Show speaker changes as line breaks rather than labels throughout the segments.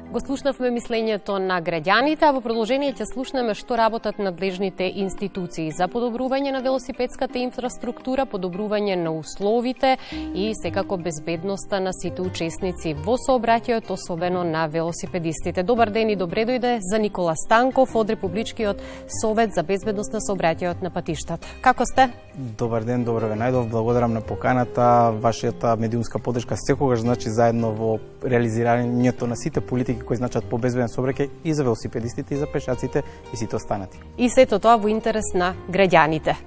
Го слушнавме мислењето на граѓаните, а во продолжение ќе слушнеме што работат надлежните институции за подобрување на велосипедската инфраструктура, подобрување на условите и секако безбедноста на сите учесници во сообраќајот, особено на велосипедистите. Добар ден и добре дојде за Никола Станков од Републичкиот совет за безбедност на сообраќајот на патиштата. Како сте?
Добар ден, добро ве најдов. Благодарам на поканата. Вашата медиумска поддршка секогаш значи заедно во реализирањето на сите политики кои значат побезбеден сообраќај и за велосипедистите, и за пешаците, и сите останати.
И сето тоа во интерес на граѓаните.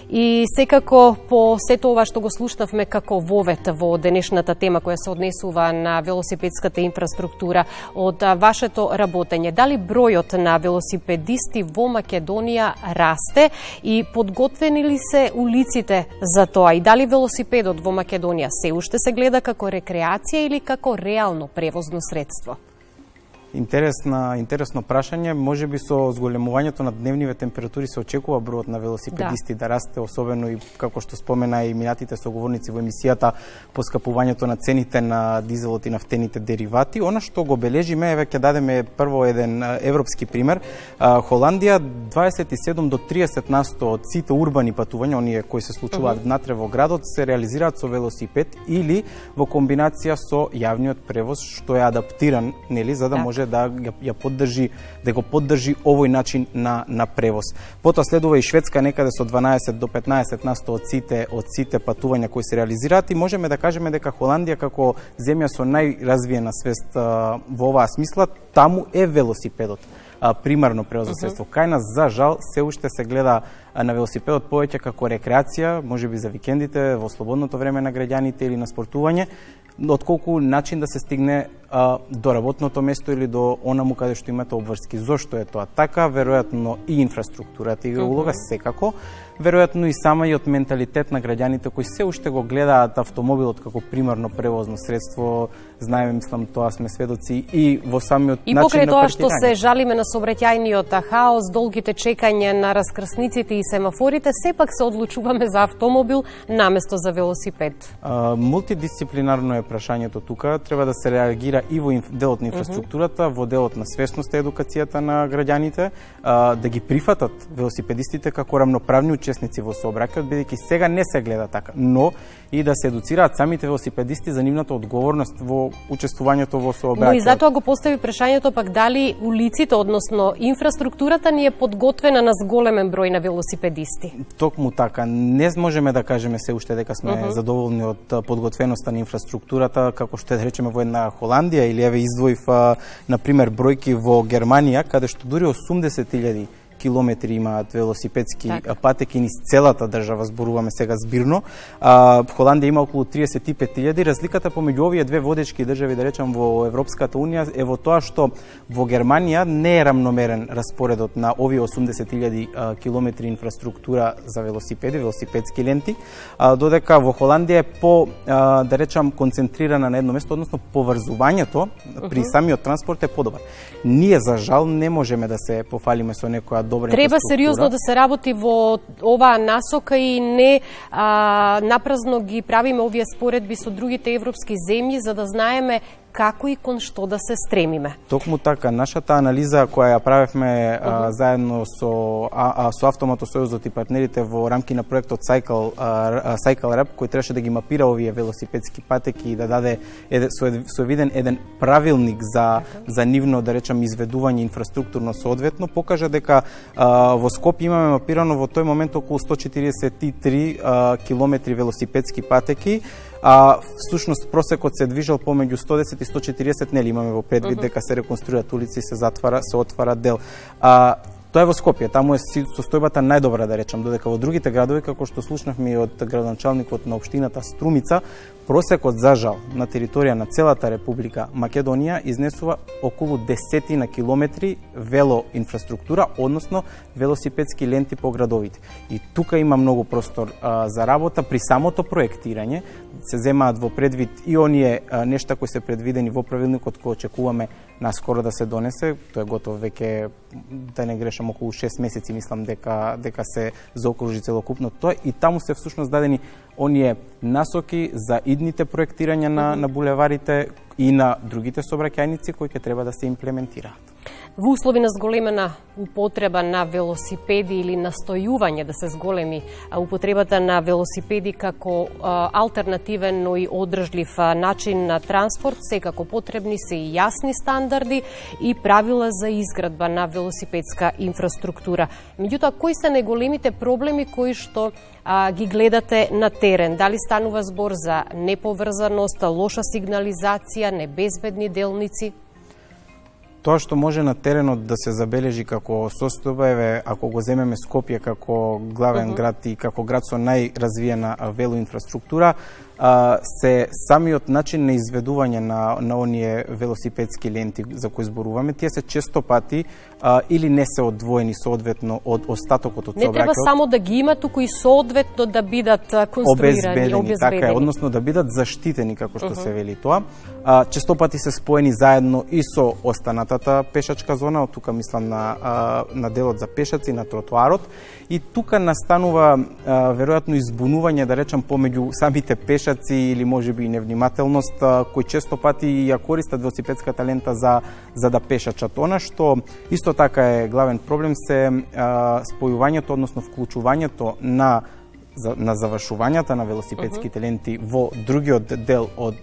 И секако по сето ова што го слушнавме како вовет во денешната тема која се однесува на велосипедската инфраструктура од вашето работење, дали бројот на велосипедисти во Македонија расте и подготвени ли се улиците за тоа, и дали велосипедот во Македонија се уште се гледа како рекреација или како реално превозно средство?
Интересно прашање. Можеби со зголемувањето на дневниве температури се очекува бројот на велосипедисти да расте, особено и како што спомена и минатите соговорници во емисијата, поскапувањето на цените на дизелот и нафтените деривати. Она што го бележиме, еве ќе дадеме прво еден европски пример. Холандија 27 до 30% од сите урбани патувања, оние кои се случуваат внатре во градот, се реализираат со велосипед или во комбинација со јавниот превоз, што е адаптиран, нели, за да може да го поддржи овој начин на превоз. Потоа следува и Шведска некаде со 12 до 15% од сите патувања кои се реализираат, и можеме да кажеме дека Холандија како земја со најразвиена свест во оваа смисла, таму е велосипедот примарно превозно средство. Кај нас, за жал, се уште се гледа на велосипедот повеќе како рекреација, можеби за викендите, во слободното време на граѓаните или на спортување, отколку начин да се стигне до работното место или до онаму каде што имате обврски. Зошто е тоа така? Веројатно и инфраструктурата игра улога секако, веројатно и самиот менталитет на граѓаните кои се уште го гледаат автомобилот како примарно превозно средство. Знаеме, мислам, тоа сме сведоци и во самиот начин на
претирање. И покрај тоа што се жалиме на сообраќајниот хаос, долгите чекања на раскрсниците и семафорите, сепак се одлучуваме за автомобил наместо за велосипед.
Мултидисциплинарно е прашањето тука. Треба да се реагира и во делот на инфраструктурата, во делот на свесноста и едукацијата на граѓаните, да ги прифатат велосипедистите како рамноправни учесници во сообраќајот, бидејќи сега не се гледа така, но и да се едуцираат самите велосипедисти за нивната одговорност во учествувањето во сообраќајот.
Но и затоа го постави прашањето пак дали улиците, односно инфраструктурата ни е подготвена на зголемен број на велосипедисти.
Токму така, не можеме да кажеме се уште дека сме задоволни од подготвеноста на инфраструктурата, како што да речеме во една Холандија, или еве издвоив на пример бројки во Германија, каде што дури 80.000 километри имаат велосипедски патеки низ целата држава, зборуваме сега збирно. Холандија има околу 35.000. Разликата помеѓу овие две водечки држави, да речам, во Европската унија е во тоа што во Германија не е рамномерен распоредот на овие 80.000 километри инфраструктура за велосипеди, велосипедски ленти, додека во Холандија е по, да речам, концентрирана на едно место, односно поврзувањето при самиот транспорт е подобар. Ние, за жал, не можеме да се пофалиме со некоја добра
Треба сериозно да се работи во оваа насока и не напразно ги правиме овие споредби со другите европски земји за да знаеме како и кон што да се стремиме.
Токму така, нашата анализа која ја правевме заедно со Автомотосојузот и партнерите во рамки на проектот Cycle Rap, кој требаше да ги мапира овие велосипедски патеки и да даде со виден еден правилник за нивно, да речам, изведување инфраструктурно соодветно, покажа дека во Скопје имаме мапирано во тој момент околу 143 километри велосипедски патеки, всушност просекот се движел помеѓу 110 и 140, нели имаме во предвид дека се реконструираат улици и се отвара дел. Тоа е во Скопје, таму е состојбата најдобра, да речам, додека во другите градови, како што слушнавме и од градоначалникот на општината Струмица, просекот, за жал, на територија на целата Република Македонија изнесува околу 10 на километри велоинфраструктура, односно велосипедски ленти по градовите. И тука има многу простор за работа. При самото проектирање се земаат во предвид и оние нешта кои се предвидени во правилникот кој очекуваме наскоро да се донесе. Тоа е готов веќе, да не грешам, околу 6 месеци, мислам дека се заокружи целокупно тоа, и таму се всушност дадени оние насоки за идните проектирања на булеварите и на другите сообраќајници кои ќе треба да се имплементираат.
Во услови на зголемена употреба на велосипеди или настојување да се зголеми употребата на велосипеди како алтернативен, но и одржлив начин на транспорт, секако потребни се и јасни стандарди и правила за изградба на велосипедска инфраструктура. Меѓутоа, кои се најголемите проблеми кои што ги гледате на терен? Дали станува збор за неповрзаност, лоша сигнализација, небезбедни делници?
Тоа што може на теренот да се забележи како состојба е, ако го земеме Скопје како главен град и како град со најразвиена велоинфраструктура, се самиот начин на изведување на оние велосипедски ленти за кои зборуваме, тие се често пати или не се одвоени соодветно од остатокот од сообраќајот.
Не треба само да ги има, туку и соодветно да бидат конструирани, обезбедени.
Така е, односно да бидат заштитени, како што се вели тоа. Често пати се споени заедно и со останатата пешачка зона, од тука мислам на делот за пешаци, на тротоарот, и тука настанува веројатно избунување, да речам, помеѓу самите пешаци или можеби и невнимателност, кои често пати ја користат велосипедската лента за да пешачат. Она што исто така е главен проблем се спојувањето, односно вклучувањето на завршувањата на велосипедските ленти во другиот дел од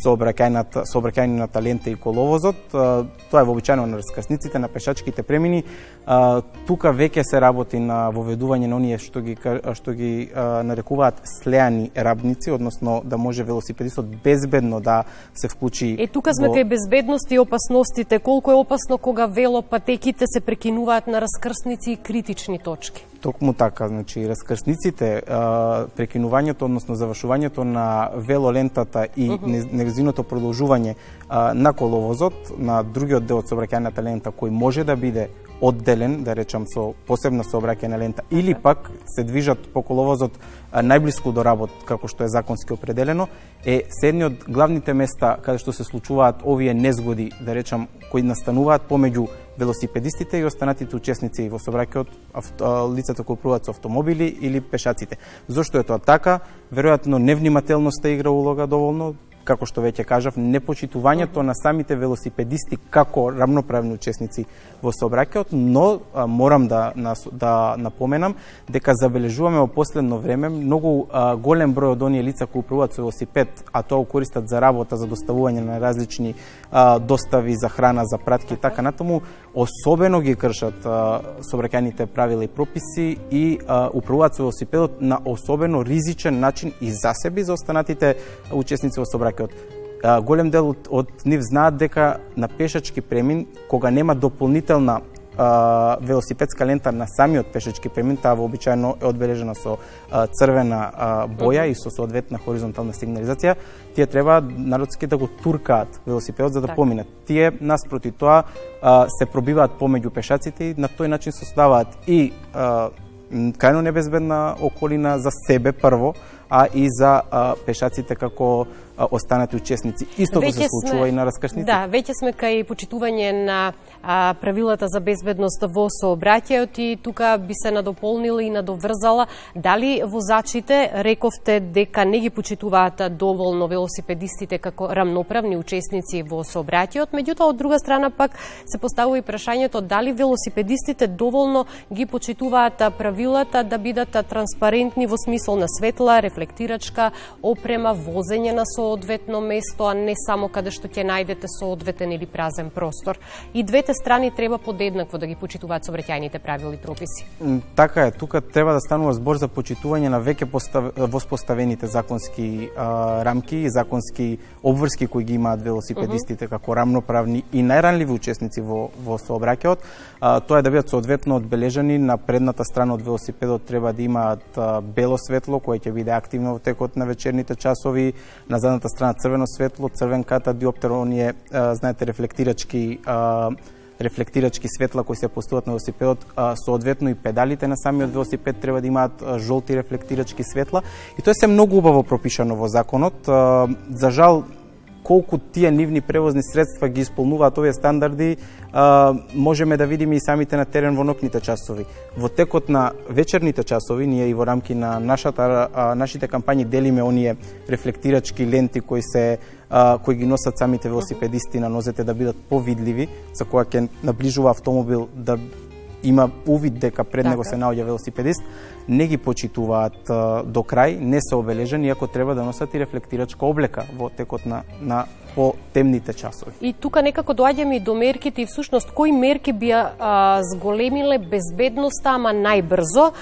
сообраќајната лента и коловозот. Тоа е вообичаено на раскрсниците, на пешачките премини. Тука веќе се работи на воведување на оние што ги нарекуваат слеани рабници, односно да може велосипедистот безбедно да се вклучи.
Тука сме кај безбедност и опасностите. Колку е опасно кога велопатеките се прекинуваат на раскрсници и критични точки?
Токму така, значи раскрсниците, прекинувањето, односно завршувањето на велолентата и неговиното продолжување на коловозот, на другиот дел од сообраќајната лента кој може да биде одделен, да речам, со посебна сообраќајна лента, или пак се движат по коловозот најблиску до работ, како што е законски определено, е се едни од главните места каде што се случуваат овие незгоди, да речам, кои настануваат помеѓу велосипедистите и останатите учесници во сообраќајот, лицата кои управуваат со автомобили или пешаците. Зошто е тоа така? Веројатно невнимателноста игра улога доволно, како што веќе кажав, непочитувањето на самите велосипедисти како рамноправни учесници во сообраќајот, но морам да напоменам дека забележуваме во последно време многу голем број од оние лица кои управуваат со велосипед, а тоа го користат за работа, за доставување на различни достави за храна, за пратки и така натаму, особено ги кршат сообраќајните правила и прописи и управуваат со велосипедот на особено ризичен начин и за себе и за останатите учесници во сообраќајот. Голем дел од нив знаат дека на пешачки премин, кога нема дополнителна велосипедска лента на самиот пешачки премин, таа вообичаено е одбележена со црвена боја и со соодветна хоризонтална сигнализација, тие треба народски да го туркаат велосипедот за да поминат. Тие наспроти тоа се пробиваат помеѓу пешаците и на тој начин создаваат и крајно небезбедна околина за себе прво, а и за пешаците како останати учесници. Истото се случува и на раскрсници.
Да, веќе сме кај почитување на правилата за безбедност во сообраќајот и тука би се надополнила и надоврзала дали возачите рековте дека не ги почитуваат доволно велосипедистите како рамноправни учесници во сообраќајот, меѓутоа од друга страна пак се поставува и прашањето дали велосипедистите доволно ги почитуваат правилата да бидат транспарентни во смисол на светла, рефлектирачка опрема, возење на соодветно место, а не само каде што ќе најдете соодветен или празен простор. И двете страни треба подеднакво да ги почитуваат сообраќајните правила и прописи.
Така е, тука треба да станува збор за почитување на веќе воспоставените законски рамки и законски обврски кои ги имаат велосипедистите како рамноправни и најранливи учесници во сообраќајот. Тоа е да бидат соодветно одбележани на предната страна од велосипедот, треба да имаат бело светло кое ќе биде активно во текот на вечерните часови, на задната страна црвено светло, црвен ката диоптер, оние знаете рефлектирачки светла кои се поставуваат на велосипедот, соодветно и педалите на самиот велосипед треба да имаат жолти рефлектирачки светла и тоа се многу убаво пропишано во законот. За жал колку тие нивни превозни средства ги исполнуваат овие стандарди, можеме да видиме и самите на терен во ноќните часови. Во текот на вечерните часови, ние и во рамки на нашите кампањи делиме оние рефлектирачки ленти кои ги носат самите велосипедисти на нозете да бидат повидливи, за кога ќе наближува автомобил да има увид дека пред него се наоѓа велосипедист, не ги почитуваат до крај, не се обележани, иако треба да носат и рефлектирачка облека во текот на по-темните часови.
И тука некако доаѓаме и до мерките и всушност кои мерки би зголемиле безбедноста, ама најбрзо?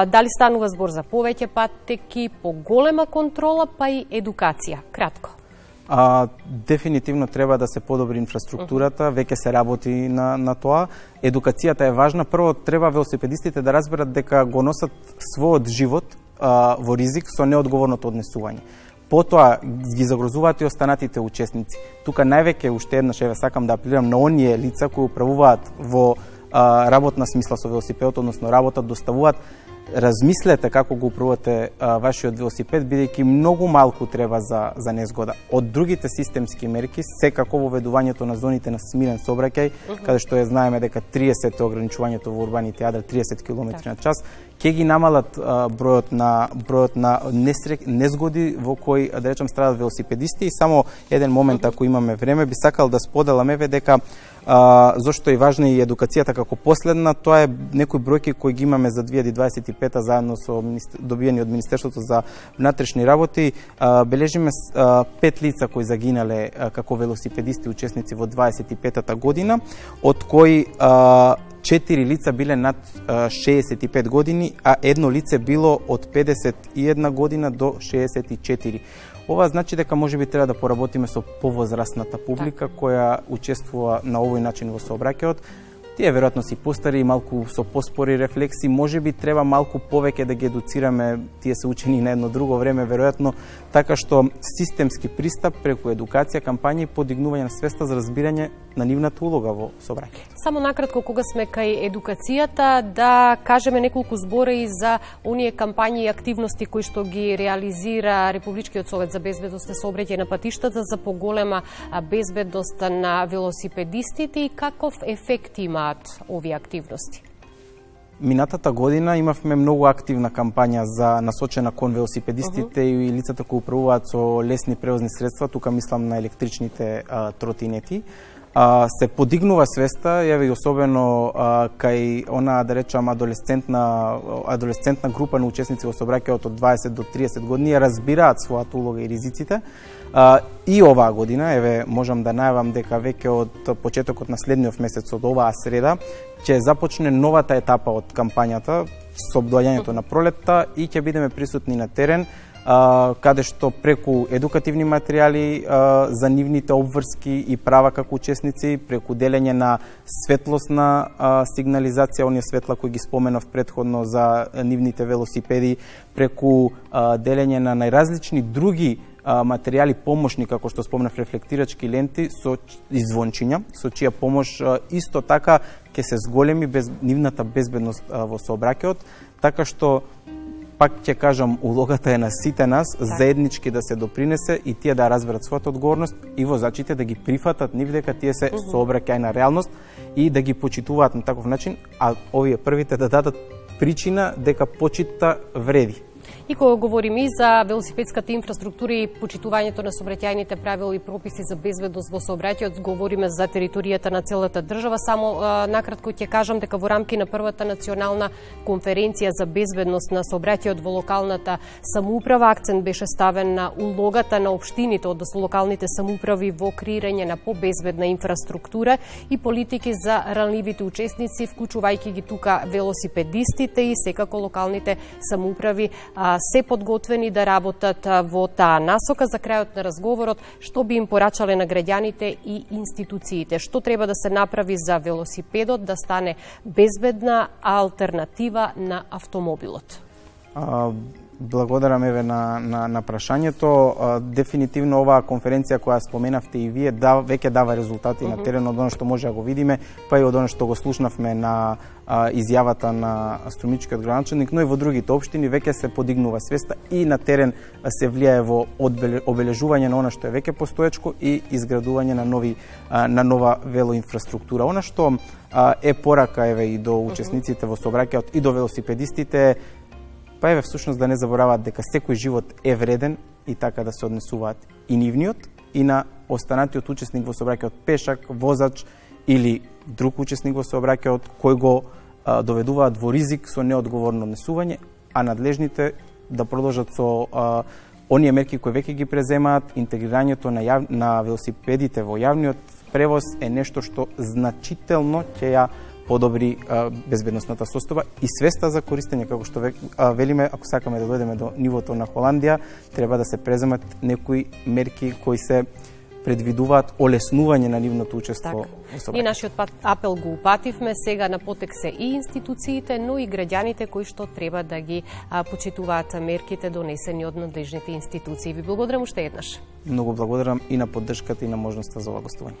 Дали станува збор за повеќе патеки, поголема контрола, па и едукација? Кратко.
Дефинитивно треба да се подобри инфраструктурата, веќе се работи на тоа. Едукацијата е важна. Прво треба велосипедистите да разберат дека го носат својот живот во ризик со неодговорното однесување. Потоа ги загрозуваат и останатите учесници. Тука највеќе уште еднаш сакам да апелирам на оние лица кои управуваат во работна смисла со велосипедот, односно работат, доставуваат. Размислете како го управувате вашиот велосипед, бидејќи многу малку треба за незгода. Од другите системски мерки, секако воведувањето на зоните на смирен сообраќај, каде што знаеме дека 30 е ограничувањето во урбаните јадра, 30 км на час, ќе ги намалат бројот на незгоди во кои, да речам, страдат велосипедисти. И само еден момент, ако имаме време, би сакал да споделам дека зошто е важна и едукацијата како последна, тоа е некои бројки кои ги имаме за 2025 заедно со добиени од Министерството за внатрешни работи. Бележиме 5 лица кои загинале како велосипедисти учесници во 25-та година, од кои 4 лица биле над 65 години, а едно лице било од 51 година до 64. Ова значи дека можеби треба да поработиме со повозрастната публика која учествува на овој начин во сообраќајот. Тие веројатно си постари, малку со поспори рефлекси, можеби треба малку повеќе да ги едуцираме, тие се учени на едно друго време веројатно, така што системски пристап преку едукација, кампањи и подигнување на свеста за разбирање на нивната улога во сообраќај.
Само накратко, кога сме кај едукацијата, да кажеме неколку збори и за оние кампањи и активности кои што ги реализира Републичкиот совет за безбедност и сообраќај на патиштата за поголема безбедност на велосипедистите и каков ефект имаат овие активности?
Минатата година имавме многу активна кампања за насочена кон велосипедистите и лицата кои управуваат со лесни превозни средства, тука мислам на електричните тротинети. Се подигнува свеста, еве и особено кај она, да речам, адолесцентна група на учесници во сообраќајот од 20 до 30 години, разбираат својата улога и ризиците. И оваа година, еве, можам да најавам дека веќе од почетокот на следниот месец, од оваа среда, ќе започне новата етапа од кампањата со доаѓањето на пролетта и ќе бидеме присутни на терен, каде што преку едукативни материјали за нивните обврски и права како учесници, преку делење на светлосна сигнализација, оние светла кои ги споменав претходно за нивните велосипеди, преку делење на најразлични други материјали помошни, како што спомнав, рефлектирачки ленти со звончиња, со чија помош исто така ќе се зголеми нивната безбедност во сообраќајот, така што пак ќе кажам, улогата е на сите нас, заеднички да се допринесе и тие да разберат својата одговорност и возачите да ги прифатат нив дека тие се сообраќајна реалност и да ги почитуваат на таков начин, а овие првите да дадат причина дека почита вреди.
И кога говориме и за велосипедската инфраструктура и почитувањето на сообраќајните правила и прописи за безбедност во сообраќајот, говориме за територијата на целата држава. Само накратко ќе кажам дека во рамки на првата национална конференција за безбедност на сообраќајот во локалната самоуправа, акцент беше ставен на улогата на општините, односно локалните самоуправи во креирање на побезбедна инфраструктура и политики за ранливите учесници, вклучувајќи ги тука велосипедистите и секако локалните самоуправи се подготвени да работат во таа насока. За крајот на разговорот, што би им порачале на граѓаните и институциите? Што треба да се направи за велосипедот да стане безбедна алтернатива на автомобилот?
Благодарам еве на прашањето. Дефинитивно оваа конференција која споменавте и вие веќе дава резултати на терен од она што може да го видиме, па и од она што го слушнавме на изјавата на струмичкиот градоначелник, но и во другите општини веќе се подигнува свеста и на терен се влијае во обележување на она што е веќе постоечко и изградување на нова велоинфраструктура. Она што е порака еве и до учесниците во сообраќајот и до велосипедистите, па еве всушност да не забораваат дека секој живот е вреден и така да се однесуваат и нивниот и на останатиот учесник во сообраќајот, пешак, возач или друг учесник во сообраќајот кој го доведуваат во ризик со неодговорно однесување, а надлежните да продолжат со оние мерки кои веќе ги преземаат. Интегрирањето на велосипедите во јавниот превоз е нешто што значително ќе ја подобри безбедносната состојба и свеста за користење, како што велиме, ако сакаме да дојдеме до нивото на Холандија, треба да се преземат некои мерки кои се предвидуваат олеснување на нивното учество.
И нашиот апел го упативме, сега на потек се и институциите, но и граѓаните кои што треба да ги почитуваат мерките донесени од надлежните институции. Ви благодарам уште еднаш.
Многу благодарам и на поддршката и на можноста за ова гостување.